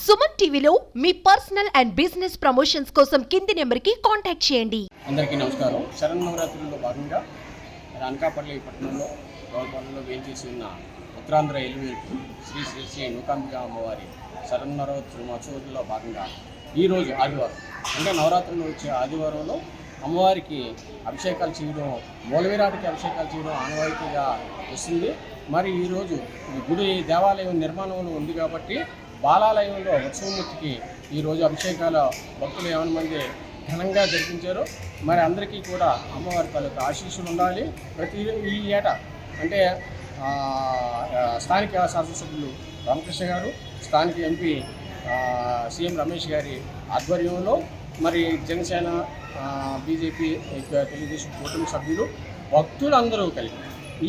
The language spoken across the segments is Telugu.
సుమన్ టీవీలో మీ పర్సనల్ అండ్ బిజినెస్ ప్రమోషన్స్ కోసం కింది నెంబర్కి కాంటాక్ట్ చేయండి. అందరికీ నమస్కారం. శరన్నవరాత్రుల్లో భాగంగా అనకాపల్లి పట్టణంలో గౌరవపాలెంలో వేయించేసి ఉన్న ఉత్తరాంధ్ర ఎలివేల్పు శ్రీ శ్రీ శ్రీ నూకాంబిక అమ్మవారి శరన్నవరాత్రి మహోత్సవంలో భాగంగా ఈరోజు ఆదివారం అంటే నవరాత్రులు వచ్చే ఆదివారంలో అమ్మవారికి అభిషేకాలు చేయడం, మూలవిరాటికి అభిషేకాలు చేయడం ఆనవాయితీగా వస్తుంది. మరి ఈరోజు గుడి దేవాలయం నిర్మాణంలో ఉంది కాబట్టి బాలాలయంలో ఉత్సవమూర్తికి ఈరోజు అభిషేకాల భక్తులు ఏమైనా మంది ఘనంగా జరిపించారు. మరి అందరికీ కూడా అమ్మవారి తాలూకు ఆశీస్సులు ఉండాలి. ఈ ఏటా అంటే స్థానిక శాసనసభ్యులు రామకృష్ణ గారు, స్థానిక ఎంపీ సీఎం రమేష్ గారి ఆధ్వర్యంలో మరి జనసేన, బీజేపీ, తెలుగుదేశం కూటమి సభ్యులు భక్తులందరూ కలిపి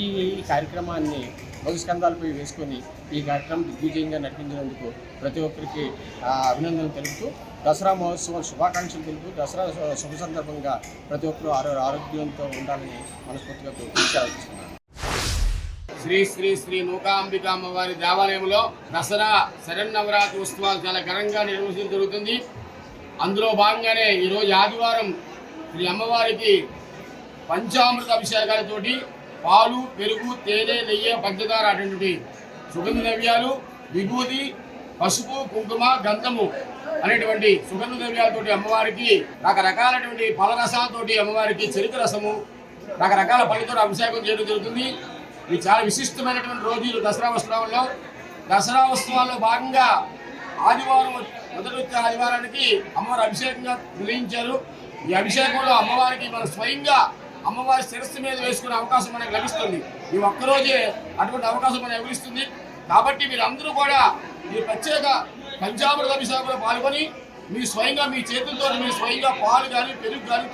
ఈ కార్యక్రమాన్ని భవిష్కంధాలపై వేసుకొని ఈ కార్యక్రమం దిగ్విజయంగా నడిపించినందుకు ప్రతి ఒక్కరికి అభినందనలు తెలుపుతూ దసరా మహోత్సవం శుభాకాంక్షలు తెలుపుతూ దసరా శుభ సందర్భంగా ప్రతి ఒక్కరూ ఆరోగ్యంతో ఉండాలని మనస్ఫూర్తిగా కోరుకుంటున్నాను. శ్రీ శ్రీ శ్రీ నూకాంబిక అమ్మవారి దేవాలయంలో దసరా శరన్నవరాత్రి ఉత్సవాలు చాలా ఘనంగా నిర్వహించడం జరుగుతుంది. అందులో భాగంగానే ఈరోజు ఆదివారం శ్రీ అమ్మవారికి పంచామృత అభిషేకాలతోటి పాలు, పెరుగు, తేనె, నెయ్యి, పంచదార అటువంటి సుగంధ ద్రవ్యాలు, విభూతి, పసుపు, కుంకుమ, గంధము అనేటువంటి సుగంధ ద్రవ్యాలతోటి అమ్మవారికి రకరకాలటువంటి ఫలరసాలతోటి అమ్మవారికి చెరుకు రసము, రకరకాల పళ్ళతో అభిషేకం చేయడం జరుగుతుంది. ఇది చాలా విశిష్టమైనటువంటి రోజులు దసరా ఉత్సవాల్లో. దసరా ఉత్సవాల్లో భాగంగా ఆదివారం మొదటి వచ్చే ఆదివారానికి అమ్మవారి అభిషేకంగా నిర్వహించారు. ఈ అభిషేకంలో అమ్మవారికి మనం స్వయంగా అమ్మవారి శిరస్సు మీద వేసుకునే అవకాశం మనకు లభిస్తుంది. ఈ ఒక్కరోజే అటువంటి అవకాశం మనకు లభిస్తుంది. కాబట్టి మీరు అందరూ కూడా ఈ ప్రత్యేక పంచామృత అభిషేకంలో పాల్గొని మీ స్వయంగా మీ చేతులతో మీరు స్వయంగా పాలు కానీ, పెరుగు కానీ,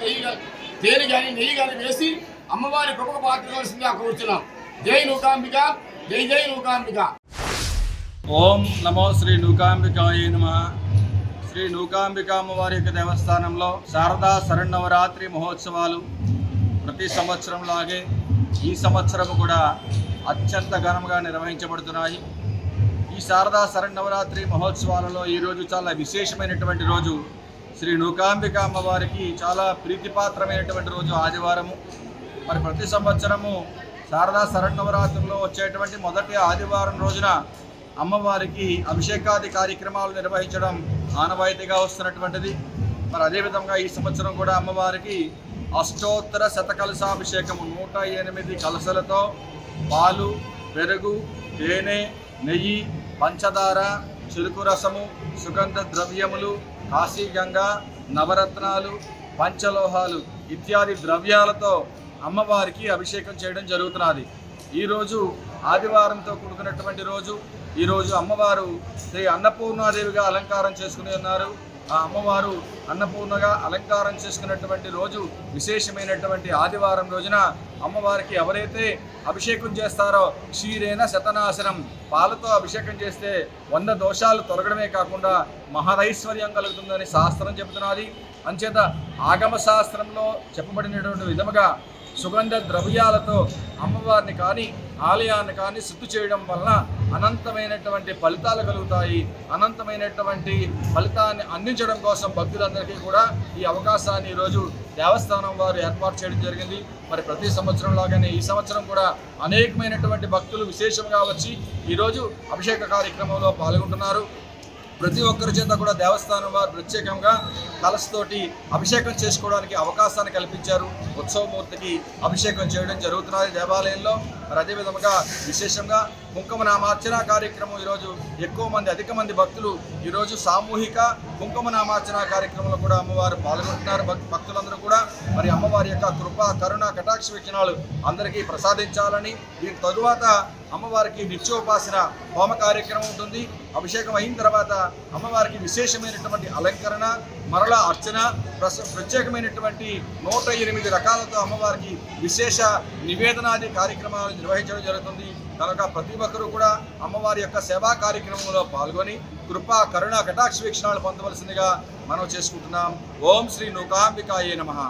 తేనె కానీ, నెయ్యి కానీ వేసి అమ్మవారి గొప్ప పాత్రవలసిందిగా కోరుతున్నాం. జై నూకాంబిక, జై జై నూకాంబిక. ఓం నమో శ్రీ నూకాంబికాయ నమః. శ్రీ నూకాంబిక అమ్మవారి యొక్క దేవస్థానంలో శారదా శరన్నవరాత్రి మహోత్సవాలు ప్రతి సంవత్సరం లాగే ఈ సంవత్సరం కూడా అత్యంత ఘనంగా నిర్వహించబడుతున్నాయి. ఈ శారదా శరన్నవరాత్రి మహోత్సవాలలో ఈరోజు చాలా విశేషమైనటువంటి రోజు. శ్రీ నూకాంబిక అమ్మవారికి చాలా ప్రీతిపాత్రమైనటువంటి రోజు ఆదివారము. మరి ప్రతి సంవత్సరము శారదా శరన్నవరాత్రుల్లో వచ్చేటువంటి మొదటి ఆదివారం రోజున అమ్మవారికి అభిషేకాది కార్యక్రమాలు నిర్వహించడం ఆనవాయితీగా వస్తున్నటువంటిది. మరి అదేవిధంగా ఈ సంవత్సరం కూడా అమ్మవారికి అష్టోత్తర శతకలశాభిషేకము 108 కలశలతో పాలు, పెరుగు, తేనె, నెయ్యి, పంచదార, చెరుకు రసము, సుగంధ ద్రవ్యములు, కాశీగంగా, నవరత్నాలు, పంచలోహాలు ఇత్యాది ద్రవ్యాలతో అమ్మవారికి అభిషేకం చేయడం జరుగుతున్నది. ఈరోజు ఆదివారంతో కూడుకున్నటువంటి రోజు. ఈరోజు అమ్మవారు శ్రీ అన్నపూర్ణాదేవిగా అలంకారం చేసుకుని ఉన్నారు. ఆ అమ్మవారు అన్నపూర్ణగా అలంకారం చేసుకున్నటువంటి రోజు విశేషమైనటువంటి ఆదివారం రోజున అమ్మవారికి ఎవరైతే అభిషేకం చేస్తారో క్షీరేణ శతనాశనం, పాలతో అభిషేకం చేస్తే 100 దోషాలు తొలగడమే కాకుండా మహదైశ్వర్యం కలుగుతుందని శాస్త్రం చెబుతున్నది. అంచేత ఆగమ శాస్త్రంలో చెప్పబడినటువంటి విధముగా సుగంధ ద్రవ్యాలతో అమ్మవారిని కానీ ఆలయాన్ని కానీ శుద్ధి చేయడం వలన అనంతమైనటువంటి ఫలితాలు కలుగుతాయి. అనంతమైనటువంటి ఫలితాన్ని అందించడం కోసం భక్తులందరికీ కూడా ఈ అవకాశాన్ని ఈరోజు దేవస్థానం వారు ఏర్పాటు చేయడం జరిగింది. మరి ప్రతి సంవత్సరం లాగానే ఈ సంవత్సరం కూడా అనేకమైనటువంటి భక్తులు విశేషంగా వచ్చి ఈరోజు అభిషేక కార్యక్రమంలో పాల్గొంటున్నారు. ప్రతి ఒక్కరి చేత కూడా దేవస్థానం వారు ప్రత్యేకంగా కలశతోటి అభిషేకం చేసుకోవడానికి అవకాశాన్ని కల్పించారు. ఉత్సవమూర్తికి అభిషేకం చేయడం జరుగుతున్నది దేవాలయంలో. మరి అదేవిధంగా విశేషంగా కుంకుమ నామార్చన కార్యక్రమం ఈరోజు అధిక మంది భక్తులు ఈరోజు సామూహిక కుంకుమ నామార్చన కార్యక్రమంలో కూడా అమ్మవారు పాల్గొంటున్నారు. భక్తులందరూ కూడా మరి అమ్మవారి యొక్క కృప, కరుణ, కటాక్ష వీక్షణాలు అందరికీ ప్రసాదించాలని, దీని తరువాత అమ్మవారికి నిత్యోపాసన హోమ కార్యక్రమం ఉంటుంది. అభిషేకం అయిన తర్వాత అమ్మవారికి విశేషమైనటువంటి అలంకరణ, మరలా అర్చన, ప్రత్యేకమైనటువంటి 108 రకాలతో అమ్మవారికి విశేష నివేదనాది కార్యక్రమాలు నిర్వహించడం జరుగుతుంది. కనుక ప్రతి ఒక్కరూ కూడా అమ్మవారి యొక్క సేవా కార్యక్రమంలో పాల్గొని కృప, కరుణ, కటాక్ష వీక్షణాలు పొందవలసిందిగా మనం చేసుకుంటున్నాం. ఓం శ్రీ నూకాంబికాయే నమః.